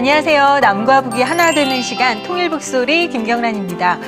안녕하세요. 남과 북이 하나 되는 시간 통일북소리 김경란입니다.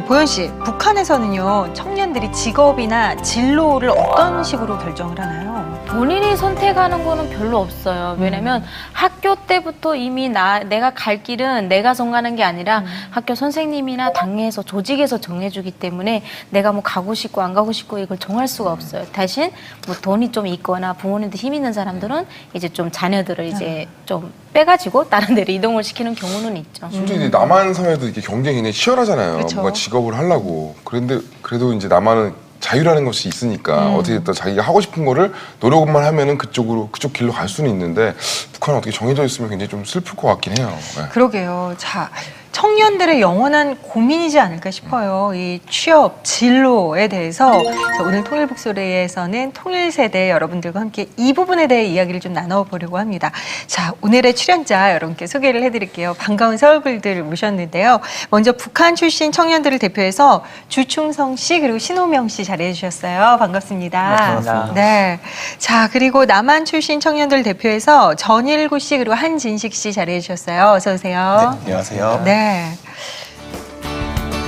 보현 씨, 북한에서는요 청년들이 직업이나 진로를 어떤 식으로 결정을 하나요? 본인이 선택하는 거는 별로 없어요. 왜냐면 학교 때부터 이미 내가 갈 길은 내가 정하는 게 아니라 학교 선생님이나 당에서 조직에서 정해주기 때문에 내가 뭐 가고 싶고 안 가고 싶고 이걸 정할 수가 없어요. 대신 뭐 돈이 좀 있거나 부모님들 힘 있는 사람들은 이제 좀 자녀들을 이제 좀 빼가지고 다른 데로 이동을 시키는 경우는 있죠. 솔직히 남한 사회도 이렇게 경쟁이 굉장히 치열하잖아요. 그쵸. 뭔가 직업을 하려고. 그런데 그래도 이제 남한은 자유라는 것이 있으니까 어떻게 됐든 자기가 하고 싶은 거를 노력만 하면은 그쪽 길로 갈 수는 있는데 북한은 어떻게 정해져 있으면 굉장히 좀 슬플 것 같긴 해요. 네. 그러게요. 자, 청년들의 영원한 고민이지 않을까 싶어요. 이 취업, 진로에 대해서 오늘 통일북소리에서는 통일세대 여러분들과 함께 이 부분에 대해 이야기를 좀 나눠보려고 합니다. 자, 오늘의 출연자 여러분께 소개를 해드릴게요. 반가운 서울글들 모셨는데요. 먼저 북한 출신 청년들을 대표해서 주충성 씨 그리고 신호명 씨 자리해 주셨어요. 반갑습니다. 반갑습니다. 네. 자, 그리고 남한 출신 청년들 대표해서 전일구 씨 그리고 한진식 씨 자리해 주셨어요. 어서 오세요. 네, 안녕하세요. 네.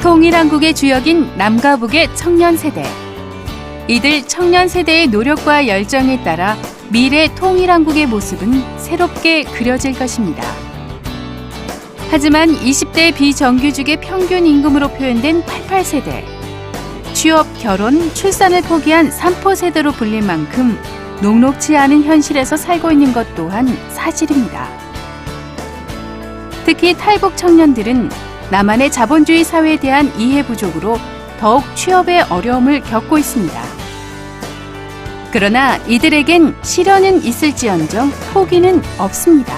통일한국의 주역인 남과 북의 청년 세대. 이들 청년 세대의 노력과 열정에 따라 미래 통일한국의 모습은 새롭게 그려질 것입니다. 하지만 20대 비정규직의 평균 임금으로 표현된 88세대. 취업, 결혼, 출산을 포기한 3포 세대로 불릴 만큼 녹록지 않은 현실에서 살고 있는 것 또한 사실입니다. 특히 탈북 청년들은 남한의 자본주의 사회에 대한 이해 부족으로 더욱 취업의 어려움을 겪고 있습니다. 그러나 이들에겐 시련은 있을지언정 포기는 없습니다.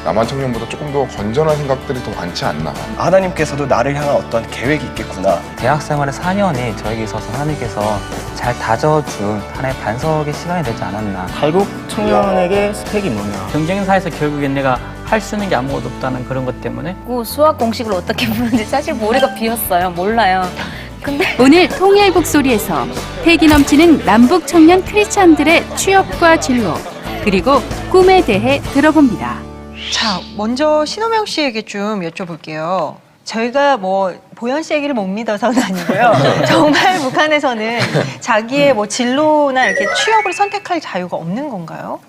남한 청년보다 조금 더 건전한 생각들이 더 많지 않나. 하나님께서도 나를 향한 어떤 계획이 있겠구나. 대학 생활의 4년이 저에게 있어서 하나님께서 잘 다져준 하나의 반석의 시간이 되지 않았나. 탈북 청년에게 스펙이 뭐냐? 경쟁사에서 결국엔 내가 할 수 있는 게 아무것도 없다는 그런 것 때문에 수학 공식을 어떻게 푸는지 사실 머리가 비었어요. 몰라요. 근데 오늘 통일북소리에서 패기 넘치는 남북 청년 크리스찬들의 취업과 진로 그리고 꿈에 대해 들어봅니다. 자, 먼저 신호명 씨에게 좀 여쭤볼게요. 저희가 뭐 보현 씨 얘기를 못 믿어서는 아니고요. 정말 북한에서는 자기의 뭐 진로나 이렇게 취업을 선택할 자유가 없는 건가요?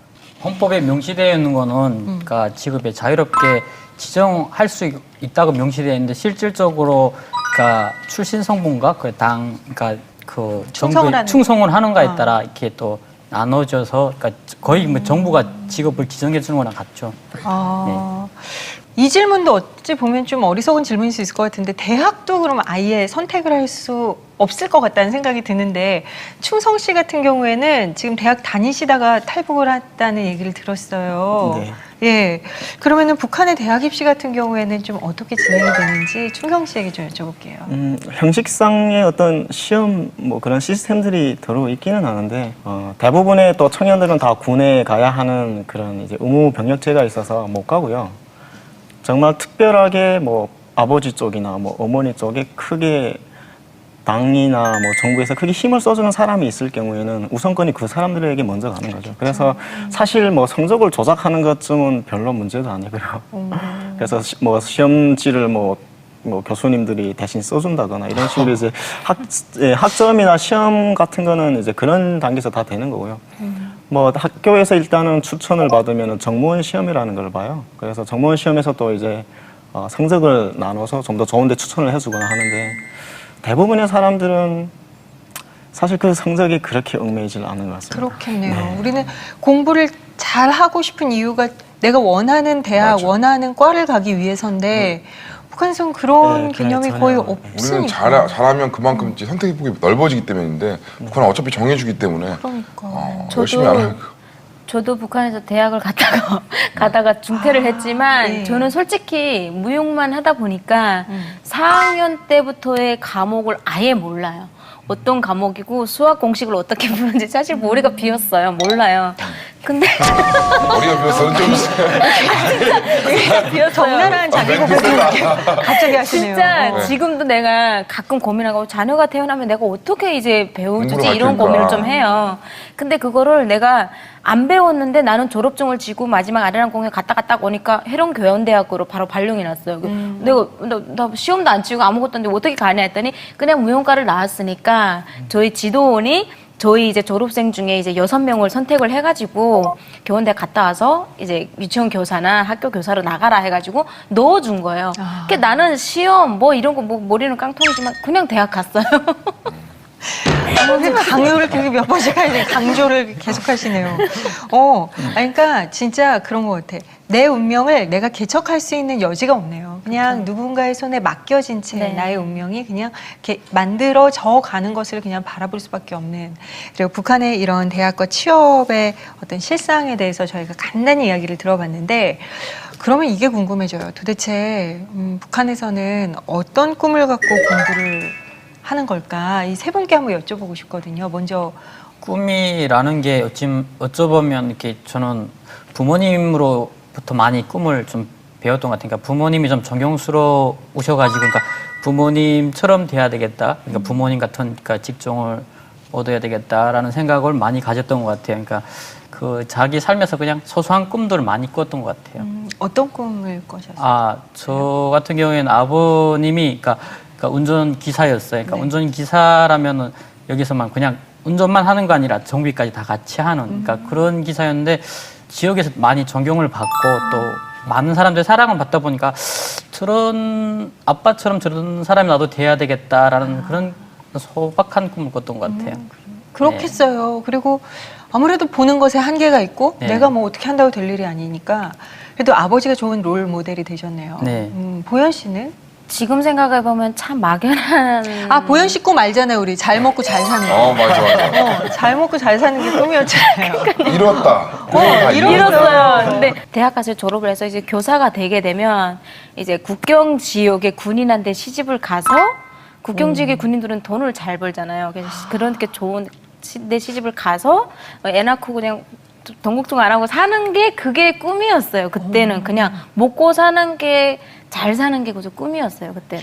헌법에 명시되어 있는 거는 그러니까 직업에 자유롭게 지정할 수 있다고 명시되어 있는데 실질적으로 그러니까 출신 성분과 그러니까 그 정부에 충성을 하는가에 따라 이렇게 또 나눠져서 그러니까 거의 뭐 정부가 직업을 지정해 주는 거랑 같죠. 이 질문도 어찌 보면 좀 어리석은 질문일 수 있을 것 같은데 대학도 그러면 아예 선택을 할 수 없을 것 같다는 생각이 드는데 충성 씨 같은 경우에는 지금 대학 다니시다가 탈북을 했다는 얘기를 들었어요. 네. 예. 그러면은 북한의 대학 입시 같은 경우에는 좀 어떻게 진행이 되는지 충성 씨에게 좀 여쭤볼게요. 형식상의 어떤 시험 뭐 그런 시스템들이 들어 있기는 하는데 대부분의 또 청년들은 다 군에 가야 하는 그런 이제 의무 병력제가 있어서 못 가고요. 정말 특별하게 뭐 아버지 쪽이나 뭐 어머니 쪽에 크게 당이나 뭐 정부에서 크게 힘을 써주는 사람이 있을 경우에는 우선권이 그 사람들에게 먼저 가는 거죠. 그래서 사실 뭐 성적을 조작하는 것쯤은 별로 문제도 아니고요. 그래서 뭐 시험지를 뭐 교수님들이 대신 써준다거나 이런 식으로 이제 학점이나 시험 같은 거는 이제 그런 단계에서 다 되는 거고요. 뭐 학교에서 일단은 추천을 받으면 정무원 시험이라는 걸 봐요. 그래서 정무원 시험에서 또 이제 성적을 나눠서 좀 더 좋은데 추천을 해주거나 하는데 대부분의 사람들은 사실 그 성적이 그렇게 얽매이질 않은 것 같습니다. 그렇겠네요. 네. 우리는 공부를 잘 하고 싶은 이유가 내가 원하는 대학, 맞아. 원하는 과를 가기 위해서인데 북한에서는 그런 네, 개념이 전혀 거의 없네요. 우리는 없으니까. 잘하면 그만큼 이제 선택의 폭이 넓어지기 때문인데 북한은 어차피 정해주기 때문에 그러니까. 열심히 안 하니까. 저도 북한에서 대학을 가다가 중퇴를 했지만 네. 저는 솔직히 무용만 하다 보니까 4학년 때부터의 과목을 아예 몰라요. 어떤 과목이고 수학 공식을 어떻게 푸는지 사실 머리가 비었어요. 몰라요. 근데 머리가 비어서 좀 적나라한 자기 고백을 갑자기 하시네요. 진짜 어. 지금도 내가 가끔 고민하고 자녀가 태어나면 내가 어떻게 이제 배워주지 공부를 이런 할 고민을 테니까. 좀 해요. 근데 그거를 내가 안 배웠는데 나는 졸업증을 쥐고 마지막 아리랑 공연 갔다 오니까 해롱교연대학으로 바로 발령이 났어요. 내가 나 시험도 안 치고 아무것도 안 되고 어떻게 가냐 했더니 그냥 무용과를 나왔으니까 저희 지도원이 저희 이제 졸업생 중에 이제 6명을 선택을 해가지고 교원대 갔다 와서 이제 유치원 교사나 학교 교사로 나가라 해가지고 넣어준 거예요. 그러니까 나는 시험 뭐 이런 거 뭐 머리는 깡통이지만 그냥 대학 갔어요. 강요를 계속 몇 번씩 하시네. 강조를 계속 하시네요. 그러니까 진짜 그런 것 같아. 내 운명을 내가 개척할 수 있는 여지가 없네요. 그냥 누군가의 손에 맡겨진 채 네. 나의 운명이 그냥 이렇게 만들어져 가는 것을 그냥 바라볼 수밖에 없는. 그리고 북한의 이런 대학과 취업의 어떤 실상에 대해서 저희가 간단히 이야기를 들어봤는데 그러면 이게 궁금해져요. 도대체 북한에서는 어떤 꿈을 갖고 공부를 하는 걸까? 이 세 분께 한번 여쭤보고 싶거든요. 먼저 꿈이라는 게 어쩌보면 이렇게 저는 부모님으로부터 많이 꿈을 좀 배웠던 것 같아요. 그러니까 부모님이 좀 존경스러우셔가지고, 그러니까 부모님처럼 돼야 되겠다. 그러니까 부모님 같은 그러니까 직종을 얻어야 되겠다라는 생각을 많이 가졌던 것 같아요. 그러니까 그 자기 삶에서 그냥 소소한 꿈들을 많이 꿨던 것 같아요. 어떤 꿈을 꿔셨어요? 저 같은 경우에는 아버님이 그러니까 운전기사였어요. 그러니까 네. 운전기사라면은 여기서만 그냥 운전만 하는 거 아니라 정비까지 다 같이 하는 그러니까 그런 기사였는데 지역에서 많이 존경을 받고 또 많은 사람들의 사랑을 받다 보니까 저런 아빠처럼 저런 사람이 나도 돼야 되겠다라는 그런 소박한 꿈을 꿨던 것 같아요. 그렇겠어요. 그리고 아무래도 보는 것에 한계가 있고 네. 내가 뭐 어떻게 한다고 될 일이 아니니까 그래도 아버지가 좋은 롤 모델이 되셨네요. 네. 보현 씨는? 지금 생각해보면 참 막연한. 보현 씨 꿈 알잖아요. 우리 잘 먹고 잘 사는 거. 맞아. 잘 먹고 잘 사는 게 꿈이었잖아요. 이뤘다. 이뤘어요. 근데 대학 가서 졸업을 해서 이제 교사가 되게 되면 이제 국경 지역의 군인한테 시집을 가서 국경 지역의 군인들은 돈을 잘 벌잖아요. 그래서 그렇게 좋은 데 시집을 가서 애 낳고 그냥 돈 걱정 안 하고 사는 게 그게 꿈이었어요. 그때는 그냥 먹고 사는 게 잘 사는 게 그저 꿈이었어요. 그때는.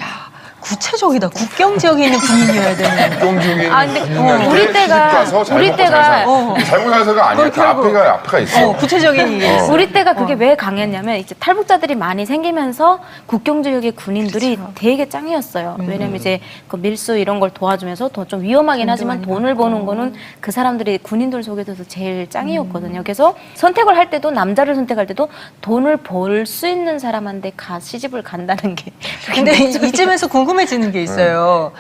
구체적이다. 국경 지역에 있는 군인이어야 되는. 국경중에 근데 우리 때가 우리 때가 잘못 살서가 아니야. 그 앞에가 있어. 구체적인 얘기. 우리 때가 그게 왜 강했냐면 이제 탈북자들이 많이 생기면서 국경 지역의 군인들이 되게 짱이었어요. 왜냐면 이제 그 밀수 이런 걸 도와주면서 더 좀 위험하긴 하지만 돈을 버는 거는 그 사람들이 군인들 속에서도 제일 짱이었거든요. 그래서 선택을 할 때도 남자를 선택할 때도 돈을 벌 수 있는 사람한테 시집을 간다는 게. 근데 이쯤에서 궁금해지는 게 있어요.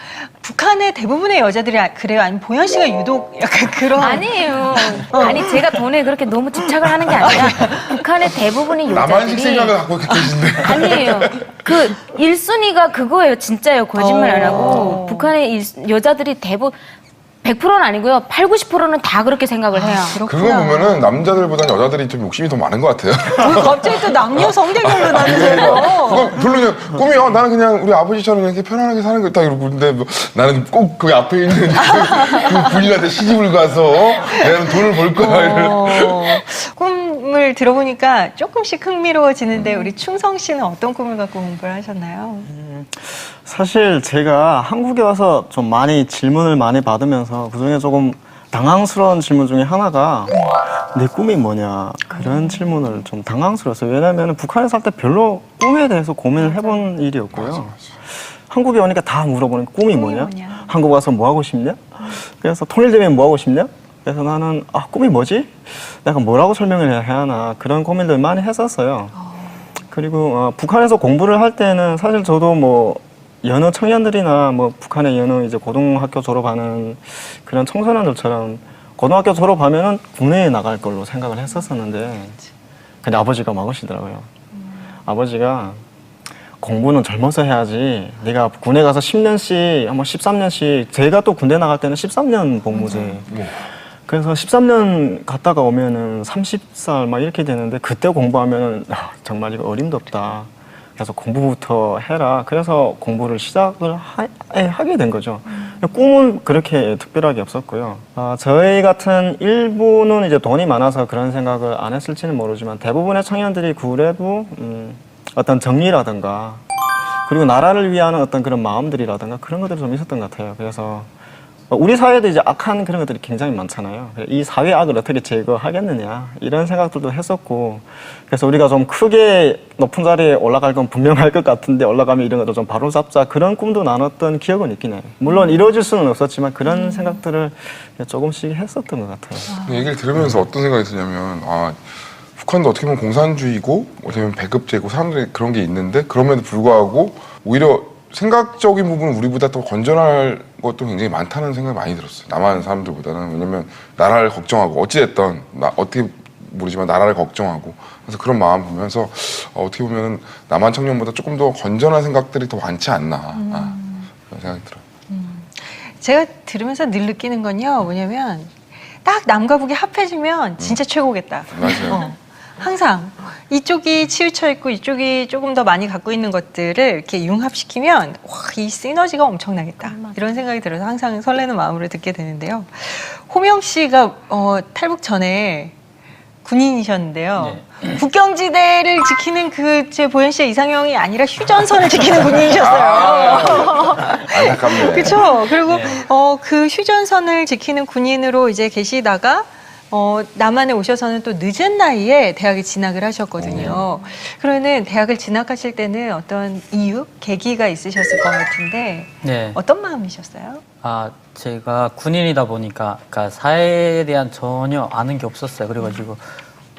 북한의 대부분의 여자들이 그래요? 아니면 보현 씨가 유독 약간 그런. 아니에요. 아니 제가 돈에 그렇게 너무 집착을 하는 게 아니라 북한의 대부분의 나만식 여자들이 생각을 갖고 있기 때문에. 아니에요. 그 1순위가 그거예요. 진짜예요. 거짓말 안 하고. 북한의 여자들이 대부분 100%는 아니고요. 8, 90%는 다 그렇게 생각을 해요. 그거 보면은 남자들보다는 여자들이 좀 욕심이 더 많은 것 같아요. 갑자기 또 남녀 성대결로 나누세요. 그거 별로 꿈이야. 나는 그냥 우리 아버지처럼 이렇게 편안하게 사는 거 딱 이러고 근데 뭐 나는 꼭 그 앞에 있는 그 군인한테 시집을 가서 내가 돈을 벌 거야. 꿈을 들어보니까 조금씩 흥미로워지는데 우리 충성 씨는 어떤 꿈을 갖고 공부를 하셨나요? 사실 제가 한국에 와서 좀 많이 질문을 많이 받으면서 그중에 조금 당황스러운 질문 중에 하나가 내 꿈이 뭐냐 그런 질문을 좀 당황스러웠어요. 왜냐하면 북한에 살 때 별로 꿈에 대해서 고민을 해본 일이 없고요. 한국에 오니까 다 물어보는 꿈이 뭐냐? 한국 와서 뭐 하고 싶냐? 그래서 통일되면 뭐 하고 싶냐? 그래서 나는 꿈이 뭐지? 내가 뭐라고 설명을 해야 하나 그런 고민들 많이 했었어요. 그리고 북한에서 공부를 할 때는 사실 저도 뭐 여느 청년들이나 뭐 북한의 여느 이제 고등학교 졸업하는 그런 청소년들처럼 고등학교 졸업하면은 군대에 나갈 걸로 생각을 했었었는데 근데 아버지가 막으시더라고요. 아버지가 공부는 젊어서 해야지. 네가 군에 가서 10년씩, 한번 13년씩. 제가 또 군대 나갈 때는 13년 복무제. 그래서 13년 갔다가 오면은 30살 막 이렇게 되는데 그때 공부하면은 정말 이거 어림도 없다. 계속 공부부터 해라. 그래서 공부를 시작을 하게 된 거죠. 꿈은 그렇게 특별하게 없었고요. 저희 같은 일부는 이제 돈이 많아서 그런 생각을 안 했을지는 모르지만 대부분의 청년들이 그래도 어떤 정리라든가 그리고 나라를 위한 어떤 그런 마음들이라든가 그런 것들이 좀 있었던 것 같아요. 그래서 우리 사회에도 이제 악한 그런 것들이 굉장히 많잖아요. 이 사회 악을 어떻게 제거하겠느냐 이런 생각들도 했었고, 그래서 우리가 좀 크게 높은 자리에 올라갈 건 분명할 것 같은데 올라가면 이런 것도 좀 바로잡자 그런 꿈도 나눴던 기억은 있긴 해요. 물론 이루어질 수는 없었지만 그런 생각들을 조금씩 했었던 것 같아요. 얘기를 들으면서 어떤 생각이 드냐면 북한도 어떻게 보면 공산주의고 어떻게 보면 배급제고 사람들이 그런 게 있는데 그럼에도 불구하고 오히려 생각적인 부분은 우리보다 더 건전할 것도 굉장히 많다는 생각이 많이 들었어요. 남한 사람들보다는. 왜냐면 나라를 걱정하고 어찌됐든 어떻게 모르지만 나라를 걱정하고 그래서 그런 마음 보면서 어떻게 보면 남한 청년보다 조금 더 건전한 생각들이 더 많지 않나 그런 생각이 들어요. 제가 들으면서 늘 느끼는 건요. 뭐냐면 딱 남과 북이 합해지면 진짜 최고겠다. 맞아요. 항상 이쪽이 치우쳐 있고 이쪽이 조금 더 많이 갖고 있는 것들을 이렇게 융합시키면 와, 이 시너지가 엄청나겠다. 이런 생각이 들어서 항상 설레는 마음으로 듣게 되는데요. 호명 씨가 탈북 전에 군인이셨는데요. 네. 국경지대를 지키는 제 보현 씨의 이상형이 아니라 휴전선을 지키는 군인이셨어요. 안타깝네. 그렇죠. 그리고 네. 그 휴전선을 지키는 군인으로 이제 계시다가 남한에 오셔서는 또 늦은 나이에 대학에 진학을 하셨거든요. 그러면 대학을 진학하실 때는 어떤 이유, 계기가 있으셨을 것 같은데 네. 어떤 마음이셨어요? 제가 군인이다 보니까 그러니까 사회에 대한 전혀 아는 게 없었어요. 그래가지고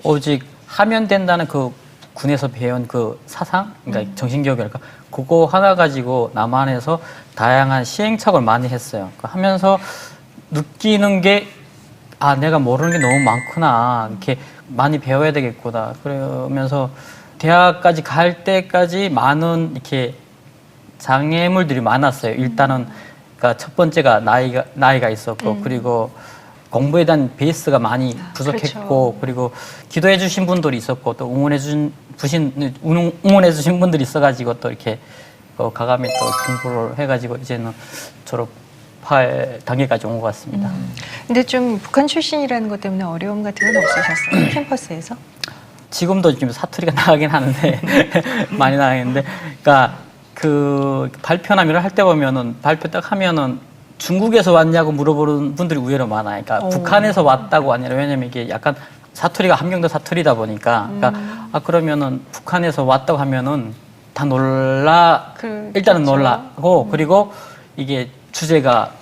오직 하면 된다는 그 군에서 배운 그 사상, 그러니까 정신교육이랄까, 그거 하나 가지고 남한에서 다양한 시행착오를 많이 했어요. 하면서 느끼는 게 내가 모르는 게 너무 많구나. 이렇게 많이 배워야 되겠구나. 그러면서 대학까지 갈 때까지 많은 이렇게 장애물들이 많았어요. 일단은 그러니까 첫 번째가 나이가 있었고 그리고 공부에 대한 베이스가 많이 부족했고 그렇죠. 그리고 기도해 주신 분들이 있었고 또 응원해 주신 분들이 있어가지고 또 이렇게 과감히 또 공부를 해가지고 이제는 졸업할 단계까지 온 것 같습니다. 근데 좀 북한 출신이라는 것 때문에 어려움 같은 건 없으셨어요? 캠퍼스에서? 지금도 지금 사투리가 나가긴 하는데 많이 나가는데, 그러니까 그 발표나 이런 할 때 보면은 발표 딱 하면은 중국에서 왔냐고 물어보는 분들이 의외로 많아요. 그러니까 북한에서 왔다고 아니라 왜냐면 이게 약간 사투리가 함경도 사투리다 보니까 그러니까 그러면은 북한에서 왔다고 하면은 다 일단은 놀라고 그리고 이게 주제가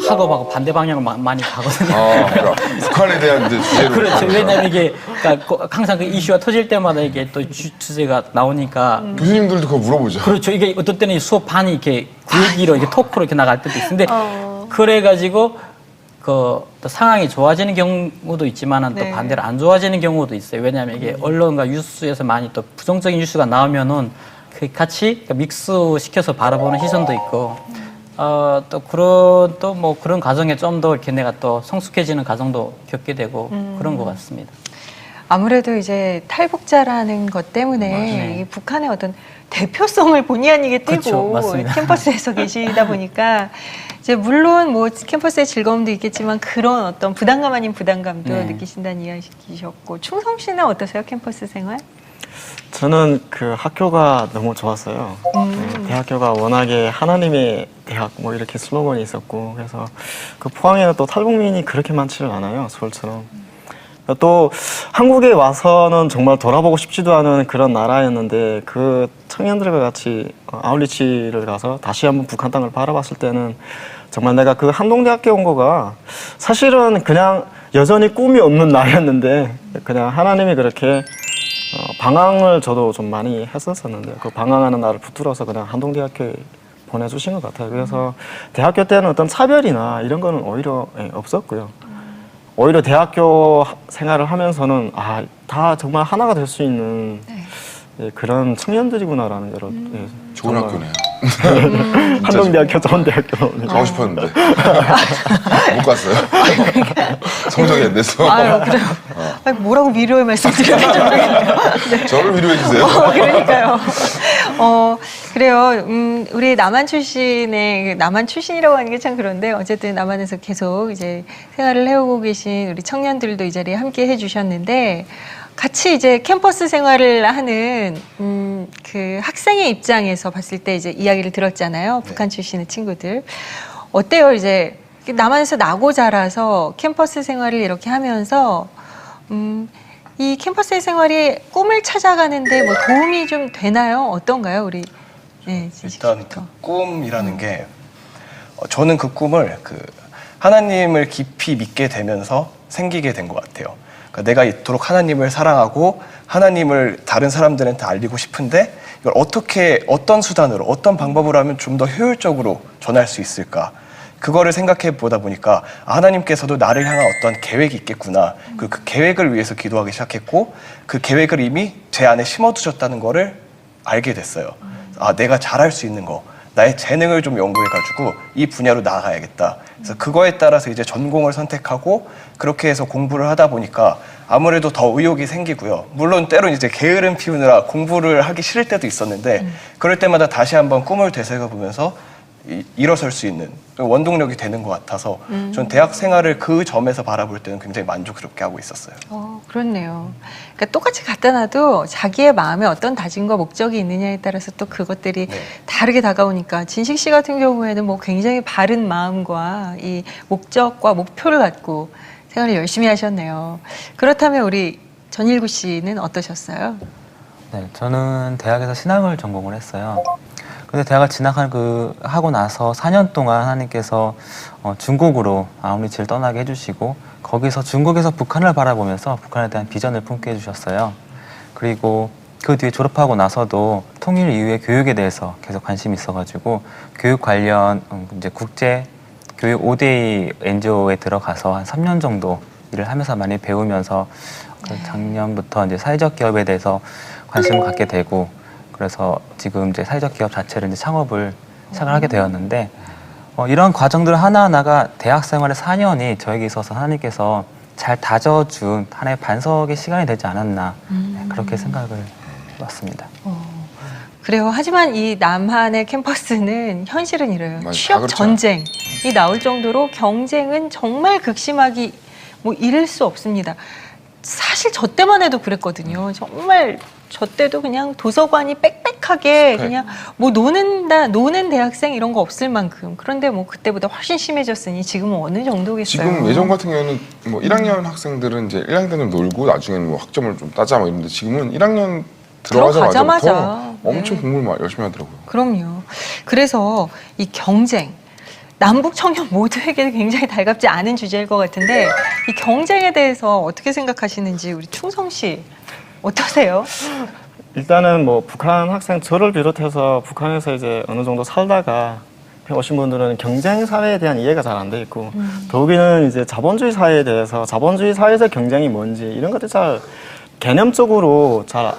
학업하고 반대 방향으로 많이 가거든요. 그러니까 북한에 대한 이제 주제로. 그렇죠. 왜냐면 이게 그러니까 항상 그 이슈가 터질 때마다 이게 또 주제가 나오니까. 교수님들도 그거 물어보죠. 그렇죠. 이게 어떤 때는 수업 반이 이렇게 그 얘기로 이렇게 토크로 이렇게 나갈 때도 있는데 그래가지고 또 상황이 좋아지는 경우도 있지만은 또 반대로 안 좋아지는 경우도 있어요. 왜냐하면 이게 언론과 뉴스에서 많이 또 부정적인 뉴스가 나오면은 그 같이 믹스 시켜서 바라보는 시선도 있고. 또 그런 과정에 좀 더 이렇게 내가 또 성숙해지는 과정도 겪게 되고 그런 것 같습니다. 아무래도 이제 탈북자라는 것 때문에 이 북한의 어떤 대표성을 본의 아니게 띄고 그렇죠, 맞습니다. 캠퍼스에서 계시다 보니까 이제 물론 뭐 캠퍼스의 즐거움도 있겠지만 그런 어떤 부담감 아닌 부담감도 느끼신다는 이야기셨고, 충성 씨는 어떠세요? 캠퍼스 생활? 저는 그 학교가 너무 좋았어요. 대학교가 워낙에 하나님의 대학 뭐 이렇게 슬로건이 있었고, 그래서 그 포항에는 또 탈북민이 그렇게 많지는 않아요, 서울처럼. 또 한국에 와서는 정말 돌아보고 싶지도 않은 그런 나라였는데 그 청년들과 같이 아울리치를 가서 다시 한번 북한 땅을 바라봤을 때는 정말 내가 그 한동대학교 온 거가 사실은 그냥 여전히 꿈이 없는 나였는데 그냥 하나님이 그렇게 방황을 저도 좀 많이 했었었는데 그 방황하는 나를 붙들어서 그냥 한동대학교에 보내주신 것 같아요. 그래서 대학교 때는 어떤 차별이나 이런 거는 오히려 없었고요. 오히려 대학교 생활을 하면서는 다 정말 하나가 될 수 있는 그런 청년들이구나라는 걸 좋은 학교네요. 한동대학교 좋은 대학교. 가고 싶었는데 못 갔어요. 성적이 안 돼서. 아유, 그래요. 아니, 뭐라고 위로의 말씀 드려야 될지 모르겠네요. 저를 위로해 주세요. 그러니까요. 그래요. 우리 남한 출신의, 남한 출신이라고 하는 게 참 그런데, 어쨌든 남한에서 계속 이제 생활을 해오고 계신 우리 청년들도 이 자리에 함께 해주셨는데, 같이 이제 캠퍼스 생활을 하는, 그 학생의 입장에서 봤을 때 이제 이야기를 들었잖아요. 북한 출신의 친구들. 어때요? 이제 남한에서 나고 자라서 캠퍼스 생활을 이렇게 하면서, 이 캠퍼스의 생활이 꿈을 찾아가는데 뭐 도움이 좀 되나요? 어떤가요, 우리? 네, 일단 그 꿈이라는 게 저는 그 꿈을 그 하나님을 깊이 믿게 되면서 생기게 된 것 같아요. 그러니까 내가 이토록 하나님을 사랑하고 하나님을 다른 사람들한테 알리고 싶은데 이걸 어떻게 어떤 수단으로 어떤 방법으로 하면 좀 더 효율적으로 전할 수 있을까? 그거를 생각해 보다 보니까 하나님께서도 나를 향한 어떤 계획이 있겠구나. 그 계획을 위해서 기도하기 시작했고 그 계획을 이미 제 안에 심어두셨다는 거를 알게 됐어요. 아, 내가 잘할 수 있는 거, 나의 재능을 좀 연구해가지고 이 분야로 나아가야겠다. 그래서 그거에 따라서 이제 전공을 선택하고 그렇게 해서 공부를 하다 보니까 아무래도 더 의욕이 생기고요. 물론 때론 이제 게으름 피우느라 공부를 하기 싫을 때도 있었는데 그럴 때마다 다시 한번 꿈을 되새겨 보면서 일어설 수 있는 원동력이 되는 것 같아서 전 대학 생활을 그 점에서 바라볼 때는 굉장히 만족스럽게 하고 있었어요. 그렇네요. 그러니까 똑같이 갖다 놔도 자기의 마음에 어떤 다짐과 목적이 있느냐에 따라서 또 그것들이 다르게 다가오니까 진식 씨 같은 경우에는 뭐 굉장히 바른 마음과 이 목적과 목표를 갖고 생활을 열심히 하셨네요. 그렇다면 우리 전일구 씨는 어떠셨어요? 네, 저는 대학에서 신학을 전공을 했어요. 근데 대학을 하고 나서 4년 동안 하나님께서 중국으로 아우니치를 떠나게 해주시고 거기서 중국에서 북한을 바라보면서 북한에 대한 비전을 품게 해주셨어요. 그리고 그 뒤에 졸업하고 나서도 통일 이후의 교육에 대해서 계속 관심이 있어가지고 교육 관련 이제 국제 교육 ODA NGO에 들어가서 한 3년 정도 일을 하면서 많이 배우면서 작년부터 이제 사회적 기업에 대해서 관심을 갖게 되고 그래서 지금 이제 사회적 기업 자체를 이제 창업을 시작을 하게 되었는데 이런 과정들 하나하나가 대학 생활의 4년이 저에게 있어서 하나님께서 잘 다져준 하나의 반석의 시간이 되지 않았나 그렇게 생각을 해봤습니다. 그래요. 하지만 이 남한의 캠퍼스는 현실은 이래요. 맞아요. 취업 그렇죠. 전쟁이 나올 정도로 경쟁은 정말 극심하기 뭐 이를 수 없습니다. 사실 저 때만 해도 그랬거든요. 정말 저 때도 그냥 도서관이 빽빽하게 그냥 뭐 노는 대학생 이런 거 없을 만큼. 그런데 뭐 그때보다 훨씬 심해졌으니 지금은 어느 정도겠어요? 지금 예전 같은 경우에는 뭐 1학년 학생들은 이제 1학년 때는 놀고 나중에는 뭐 학점을 좀 따자 뭐 이런데 지금은 1학년 들어가자마자 엄청 공부를 열심히 하더라고요. 그럼요. 그래서 이 경쟁, 남북 청년 모두에게 굉장히 달갑지 않은 주제일 것 같은데 이 경쟁에 대해서 어떻게 생각하시는지 우리 충성 씨 어떠세요? 일단은 뭐 북한 학생 저를 비롯해서 북한에서 이제 어느 정도 살다가 오신 분들은 경쟁 사회에 대한 이해가 잘 안 돼 있고 더욱이는 이제 자본주의 사회에 대해서 자본주의 사회에서 경쟁이 뭔지 이런 것들 잘 개념적으로 잘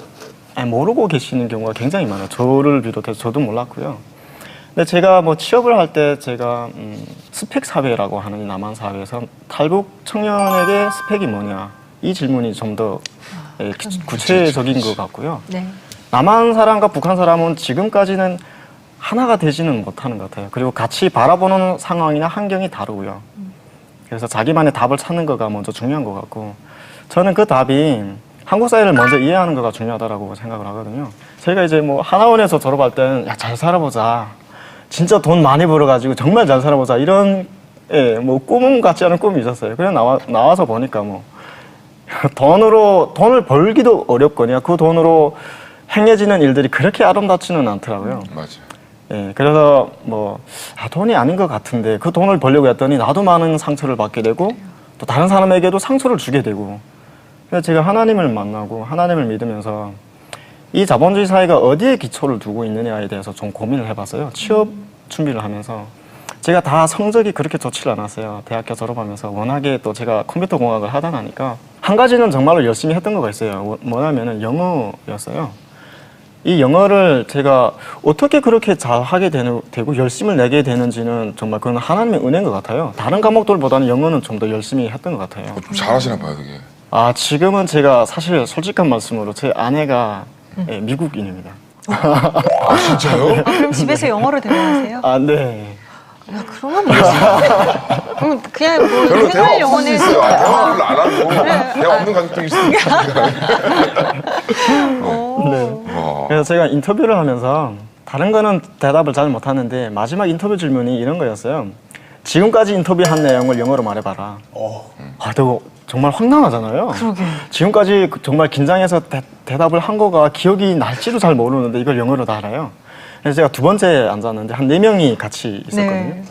모르고 계시는 경우가 굉장히 많아요. 저를 비롯해서 저도 몰랐고요. 근데 제가 뭐 취업을 할 때 제가 스펙 사회라고 하는 이 남한 사회에서 탈북 청년에게 스펙이 뭐냐 이 질문이 좀 더 구체적인 것 같고요. 네. 남한 사람과 북한 사람은 지금까지는 하나가 되지는 못하는 것 같아요. 그리고 같이 바라보는 상황이나 환경이 다르고요. 그래서 자기만의 답을 찾는 거가 먼저 중요한 것 같고 저는 그 답이 한국 사회를 먼저 이해하는 거가 중요하다고 생각을 하거든요. 제가 이제 뭐 하나원에서 졸업할 때는 야, 잘 살아보자. 진짜 돈 많이 벌어가지고 정말 잘 살아보자. 이런 뭐 꿈 같지 않은 꿈이 있었어요. 그냥 나와서 보니까 뭐 돈을 벌기도 어렵거든요. 그 돈으로 행해지는 일들이 그렇게 아름답지는 않더라고요. 맞아요. 예, 그래서 뭐 돈이 아닌 것 같은데 그 돈을 벌려고 했더니 나도 많은 상처를 받게 되고 또 다른 사람에게도 상처를 주게 되고 그래서 제가 하나님을 만나고 하나님을 믿으면서 이 자본주의 사회가 어디에 기초를 두고 있느냐에 대해서 좀 고민을 해봤어요. 취업 준비를 하면서 제가 다 성적이 그렇게 좋지를 않았어요. 대학교 졸업하면서 워낙에 또 제가 컴퓨터 공학을 하다 나니까 한 가지는 정말로 열심히 했던 거가 있어요. 뭐냐면은 영어였어요. 이 영어를 제가 어떻게 그렇게 잘 하게 되고 열심을 내게 되는지는 정말 그건 하나님의 은혜인 것 같아요. 다른 과목들보다는 영어는 좀 더 열심히 했던 것 같아요. 좀 잘하시나 봐요, 되게. 지금은 제가 사실 솔직한 말씀으로 제 아내가 미국인입니다. 아 진짜요? 그럼 집에서 영어로 대화하세요? 아, 네. 야, 그러면 모르겠어. 그럼 그냥 뭐 별로 대화 생활 없을 수 영어는 있어요. 아, 대화 별로 안 하고 대화 없는 가족도 있을 수 있으니까. 네. 와. 그래서 제가 인터뷰를 하면서 다른 거는 대답을 잘 못하는데 마지막 인터뷰 질문이 이런 거였어요. 지금까지 인터뷰한 내용을 영어로 말해봐라. 아, 이거 정말 황당하잖아요. 그러게. 지금까지 정말 긴장해서 대답을 한 거가 기억이 날지도 잘 모르는데 이걸 영어로 다 알아요. 그래서 제가 두 번째 앉았는데 한 4명이 같이 있었거든요. 네.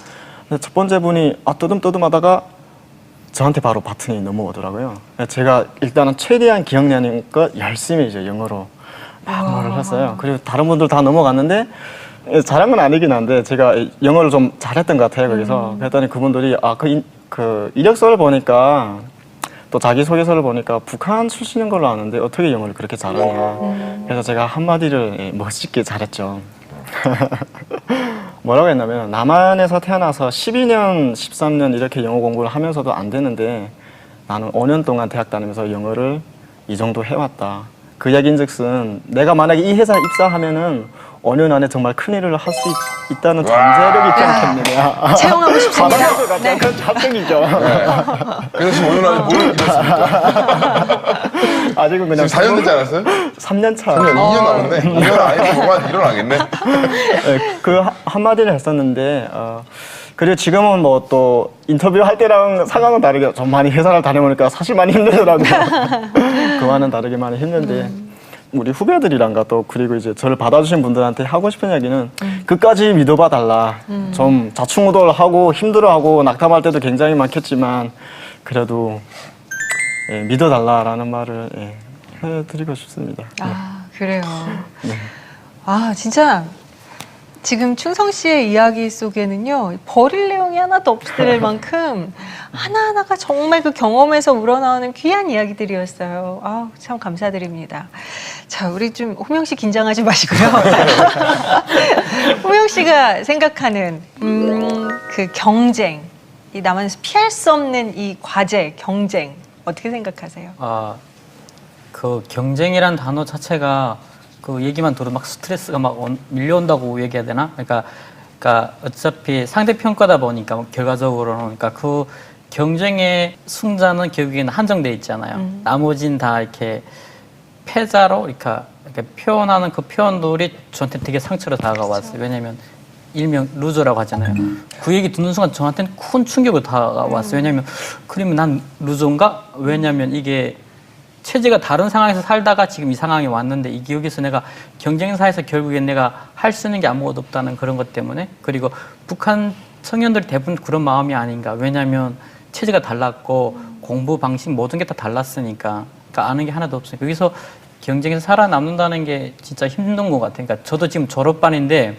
근데 첫 번째 분이 뜨듬뜨듬하다가 저한테 바로 버튼이 넘어오더라고요. 그래서 제가 일단은 최대한 기억나는 거 열심히 이제 영어로 막 말을 했어요. 그리고 다른 분들 다 넘어갔는데 잘한 건 아니긴 한데 제가 영어를 좀 잘했던 것 같아요. 거기서 그랬더니 그분들이 그 이력서를 보니까 또 자기소개서를 보니까 북한 출신인 걸로 아는데 어떻게 영어를 그렇게 잘하냐. 그래서 제가 한마디를 멋있게 잘했죠. 뭐라고 했냐면 남한에서 태어나서 12년, 13년 이렇게 영어 공부를 하면서도 안 되는데 나는 5년 동안 대학 다니면서 영어를 이 정도 해왔다. 그 얘기인즉슨 내가 만약에 이 회사에 입사하면은 5년 안에 정말 큰일을 할 수 있다는 잠재력이 있지 않겠느냐. 채용하고 싶습니다. 네. 그런 자택이죠. 그래서 지금 5년 안에 뭘 이뤘습니까? 아직은 그냥 지금 4년 되지 않았어요? 3년 차. 3년, 2년 남았네. 2년 안에 뭐가 일어나겠네. 네, 그 한마디를 했었는데 그리고 지금은 뭐 또 인터뷰 할 때랑 상황은 다르게 좀 많이 회사를 다녀보니까 사실 많이 힘들더라고요. 그와는 다르게 많이 힘든데 우리 후배들이란가 또 그리고 이제 저를 받아주신 분들한테 하고 싶은 이야기는 끝까지 믿어봐 달라. 좀 좌충우돌하고 힘들어하고 낙담할 때도 굉장히 많겠지만 그래도 믿어달라라는 말을 해드리고 싶습니다. 아, 그래요. 아, 진짜 지금 충성 씨의 이야기 속에는요, 버릴 내용이 하나도 없을 만큼 하나하나가 정말 그 경험에서 우러나오는 귀한 이야기들이었어요. 아, 참 감사드립니다. 자, 우리 좀 호명 씨 긴장하지 마시고요. 호명 씨가 생각하는 그 경쟁, 이 남한에서 피할 수 없는 이 과제, 경쟁 어떻게 생각하세요? 그 경쟁이란 단어 자체가 그 얘기만 들어도 막 스트레스가 막 밀려온다고 얘기해야 되나? 그러니까 어차피 상대평가다 보니까 결과적으로는 그러니까 그 경쟁의 승자는 결국에는 한정돼 있잖아요. 나머진 다 이렇게 패자로 이렇게 표현하는 그 표현들이 저한테 되게 상처로 다가왔어요. 왜냐면 일명 루저라고 하잖아요. 그 얘기 듣는 순간 저한테는 큰 충격으로 다가왔어요. 왜냐면 그러면 난 루저인가? 왜냐면 이게 체제가 다른 상황에서 살다가 지금 이 상황에 왔는데 이게 여기서 내가 경쟁사에서 결국엔 내가 할 수 있는 게 아무것도 없다는 그런 것 때문에 그리고 북한 청년들이 대부분 그런 마음이 아닌가. 왜냐면 체제가 달랐고 공부 방식 모든 게 다 달랐으니까 그러니까 아는 게 하나도 없으니까 여기서 경쟁에서 살아남는다는 게 진짜 힘든 것 같아요. 그러니까 저도 지금 졸업반인데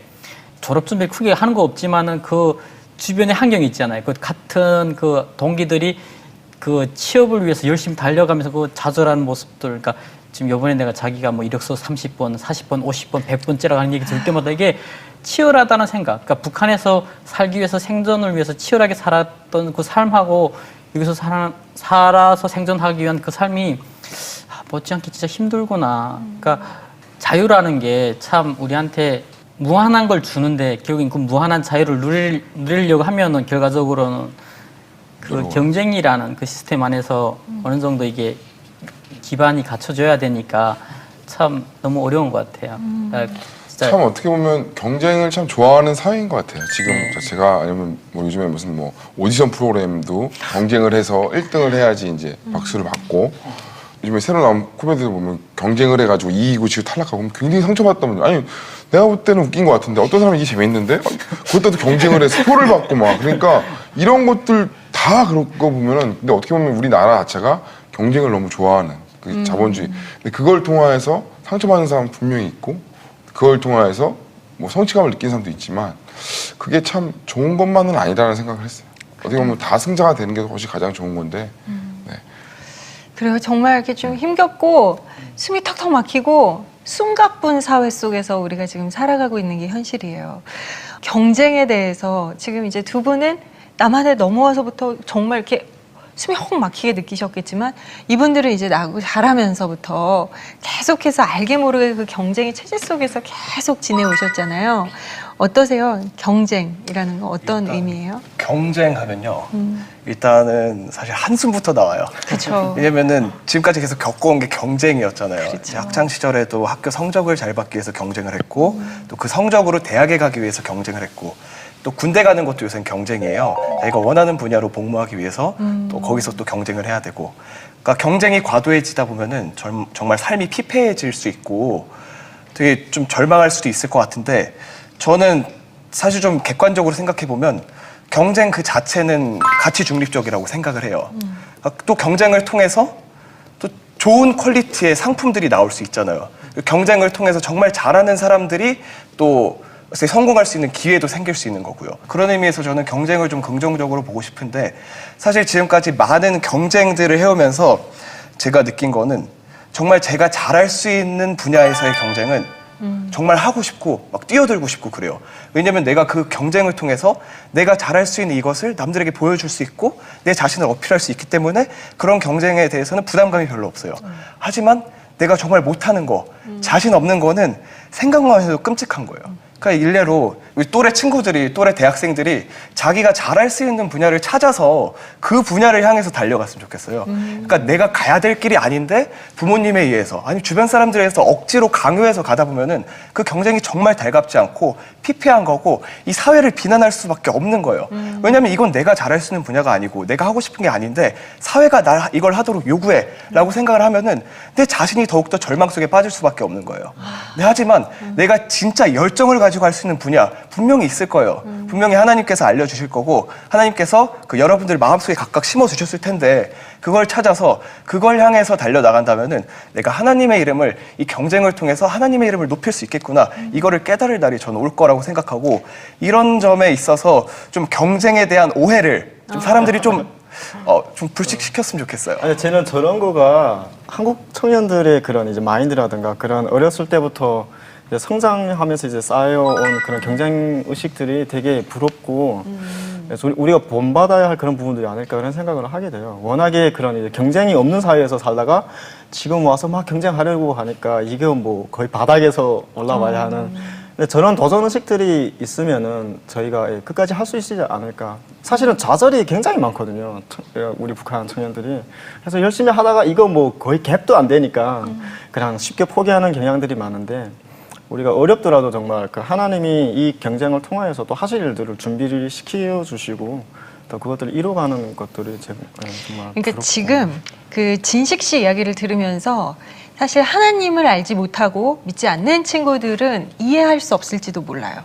졸업 준비 크게 하는 거 없지만은 그 주변의 환경이 있잖아요. 그 같은 그 동기들이 그 취업을 위해서 열심히 달려가면서 그 좌절하는 모습들, 그러니까 지금 이번에 내가 자기가 뭐 이력서 30번, 40번, 50번, 100번째라고 하는 얘기 들을 때마다 이게 치열하다는 생각. 그러니까 북한에서 살기 위해서 생존을 위해서 치열하게 살았던 그 삶하고 여기서 살아서 생존하기 위한 그 삶이 못지않게 진짜 힘들구나. 그러니까 자유라는 게 참 우리한테 무한한 걸 주는데 결국엔 그 무한한 자유를 누리려고 하면은 결과적으로는 그 경쟁이라는 그 시스템 안에서 어느 정도 이게 기반이 갖춰져야 되니까 참 너무 어려운 것 같아요. 진짜 참 어떻게 보면 경쟁을 참 좋아하는 사회인 것 같아요. 지금 자체가 아니면 뭐 요즘에 무슨 뭐 오디션 프로그램도 경쟁을 해서 1등을 해야지 이제 박수를 받고 요즘에 새로 나온 코미디들 보면 경쟁을 해가지고 이기고 지고 탈락하고 보면 굉장히 상처받았단 말이에요. 아니 내가 볼 때는 웃긴 것 같은데 어떤 사람은 이게 재밌는데 그것도 경쟁을 해서 표를 받고 막 그러니까 이런 것들 다 그런 거 보면은 근데 어떻게 보면 우리나라 자체가 경쟁을 너무 좋아하는 그 자본주의. 근데 그걸 통해서 상처받는 사람 분명히 있고 그걸 통해서 뭐 성취감을 느끼는 사람도 있지만 그게 참 좋은 것만은 아니라는 생각을 했어요. 어떻게 보면 다 승자가 되는 게 훨씬 가장 좋은 건데. 네. 그래요. 정말 이렇게 좀 힘겹고 숨이 턱턱 막히고 숨가쁜 사회 속에서 우리가 지금 살아가고 있는 게 현실이에요. 경쟁에 대해서 지금 이제 두 분은 남한에 넘어와서부터 정말 이렇게 숨이 혹 막히게 느끼셨겠지만 이분들은 이제 나고 자라면서부터 계속해서 알게 모르게 그 경쟁의 체제 속에서 계속 지내오셨잖아요. 어떠세요? 경쟁이라는 건 어떤 의미예요? 경쟁하면요. 일단은 사실 한숨부터 나와요. 그렇죠. 왜냐면은 지금까지 계속 겪어온 게 경쟁이었잖아요. 그렇죠. 학창 시절에도 학교 성적을 잘 받기 위해서 경쟁을 했고 또 그 성적으로 대학에 가기 위해서 경쟁을 했고 또 군대 가는 것도 요새는 경쟁이에요. 자기가 원하는 분야로 복무하기 위해서 또 거기서 또 경쟁을 해야 되고 그러니까 경쟁이 과도해지다 보면은 정말 삶이 피폐해질 수 있고 되게 좀 절망할 수도 있을 것 같은데 저는 사실 좀 객관적으로 생각해 보면 경쟁 그 자체는 가치 중립적이라고 생각을 해요. 또 경쟁을 통해서 또 좋은 퀄리티의 상품들이 나올 수 있잖아요. 경쟁을 통해서 정말 잘하는 사람들이 또 성공할 수 있는 기회도 생길 수 있는 거고요. 그런 의미에서 저는 경쟁을 좀 긍정적으로 보고 싶은데 사실 지금까지 많은 경쟁들을 해오면서 제가 느낀 거는 정말 제가 잘할 수 있는 분야에서의 경쟁은 정말 하고 싶고 막 뛰어들고 싶고 그래요. 왜냐면 내가 그 경쟁을 통해서 내가 잘할 수 있는 이것을 남들에게 보여줄 수 있고 내 자신을 어필할 수 있기 때문에 그런 경쟁에 대해서는 부담감이 별로 없어요. 하지만 내가 정말 못하는 거, 자신 없는 거는 생각만 해도 끔찍한 거예요. 그러니까 일례로 우리 또래 친구들이, 또래 대학생들이 자기가 잘할 수 있는 분야를 찾아서 그 분야를 향해서 달려갔으면 좋겠어요. 그러니까 내가 가야 될 길이 아닌데 부모님에 의해서 아니 주변 사람들에 의해서 억지로 강요해서 가다 보면은 그 경쟁이 정말 달갑지 않고 피폐한 거고 이 사회를 비난할 수밖에 없는 거예요. 왜냐하면 이건 내가 잘할 수 있는 분야가 아니고 내가 하고 싶은 게 아닌데 사회가 날 이걸 하도록 요구해 라고 생각을 하면은 내 자신이 더욱더 절망 속에 빠질 수밖에 없는 거예요. 네, 하지만 내가 진짜 열정을 가지고 할 수 있는 분야 분명히 있을 거예요. 분명히 하나님께서 알려주실 거고 하나님께서 그 여러분들 마음속에 각각 심어주셨을 텐데 그걸 찾아서 그걸 향해서 달려나간다면은 내가 하나님의 이름을 이 경쟁을 통해서 하나님의 이름을 높일 수 있겠구나 이거를 깨달을 날이 저는 올 거라고 생각하고 이런 점에 있어서 좀 경쟁에 대한 오해를 좀 사람들이 좀 불식시켰으면 좋겠어요. 아니, 저는 저런 거가 한국 청년들의 그런 이제 마인드라든가 그런 어렸을 때부터 이제 성장하면서 이제 쌓여온 그런 경쟁 의식들이 되게 부럽고 그래서 우리가 본받아야 할 그런 부분들이 아닐까 그런 생각을 하게 돼요. 워낙에 그런 이제 경쟁이 없는 사회에서 살다가 지금 와서 막 경쟁하려고 하니까 이게 뭐 거의 바닥에서 올라와야 하는. 근데 저런 도전 의식들이 있으면은 저희가 끝까지 할 수 있지 않을까. 사실은 좌절이 굉장히 많거든요. 우리 북한 청년들이. 그래서 열심히 하다가 이거 뭐 거의 갭도 안 되니까 그냥 쉽게 포기하는 경향들이 많은데 우리가 어렵더라도 정말 그 하나님이 이 경쟁을 통하여서 또 하실 일들을 준비를 시켜주시고 또 그것들을 이뤄가는 것들이 정말 그러니까 부럽고. 지금 그 진식 씨 이야기를 들으면서 사실 하나님을 알지 못하고 믿지 않는 친구들은 이해할 수 없을지도 몰라요.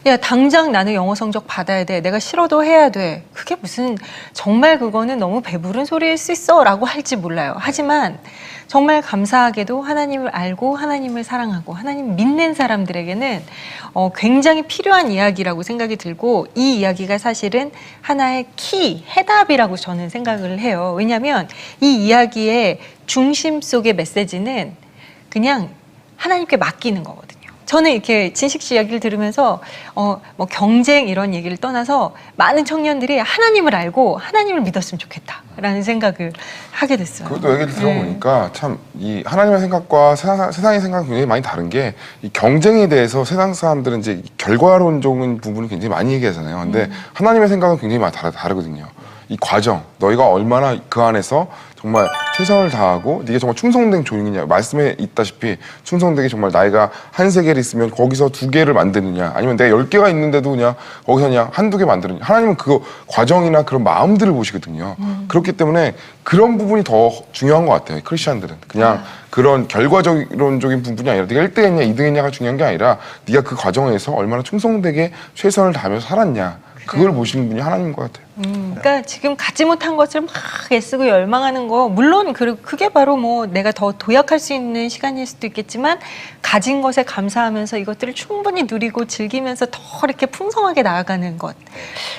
야, 당장 나는 영어 성적 받아야 돼. 내가 싫어도 해야 돼. 그게 무슨 정말 그거는 너무 배부른 소리일 수 있어 라고 할지 몰라요. 하지만 정말 감사하게도 하나님을 알고 하나님을 사랑하고 하나님 믿는 사람들에게는 굉장히 필요한 이야기라고 생각이 들고 이 이야기가 사실은 하나의 해답이라고 저는 생각을 해요. 왜냐하면 이 이야기의 중심 속의 메시지는 그냥 하나님께 맡기는 거거든요. 저는 이렇게 진식 씨 이야기를 들으면서 뭐 경쟁 이런 얘기를 떠나서 많은 청년들이 하나님을 알고 하나님을 믿었으면 좋겠다라는 생각을 하게 됐어요. 그것도 얘기를 들어보니까 참 이 하나님의 생각과 세상의 생각이 굉장히 많이 다른 게 이 경쟁에 대해서 세상 사람들은 이제 결과론적인 부분을 굉장히 많이 얘기하잖아요. 근데 하나님의 생각은 굉장히 많이 다르거든요. 이 과정, 너희가 얼마나 그 안에서 정말 최선을 다하고 네가 정말 충성된 종이냐, 말씀에 있다시피 충성되게 정말 나이가 한 세계를 있으면 거기서 2개를 만드느냐, 아니면 내가 10개가 있는데도 그냥 거기서 그냥 1-2개 만드느냐. 하나님은 그 과정이나 그런 마음들을 보시거든요. 그렇기 때문에 그런 부분이 더 중요한 것 같아요. 크리스찬들은 그냥 그런 결과론적인 부분이 아니라 네가 1등 했냐 2등 했냐가 중요한 게 아니라 네가 그 과정에서 얼마나 충성되게 최선을 다하면서 살았냐, 그걸 보시는 분이 하나님인 것 같아요. 그러니까 지금 갖지 못한 것을 막 애쓰고 열망하는 거, 물론 그게 바로 뭐 내가 더 도약할 수 있는 시간일 수도 있겠지만 가진 것에 감사하면서 이것들을 충분히 누리고 즐기면서 더 이렇게 풍성하게 나아가는 것.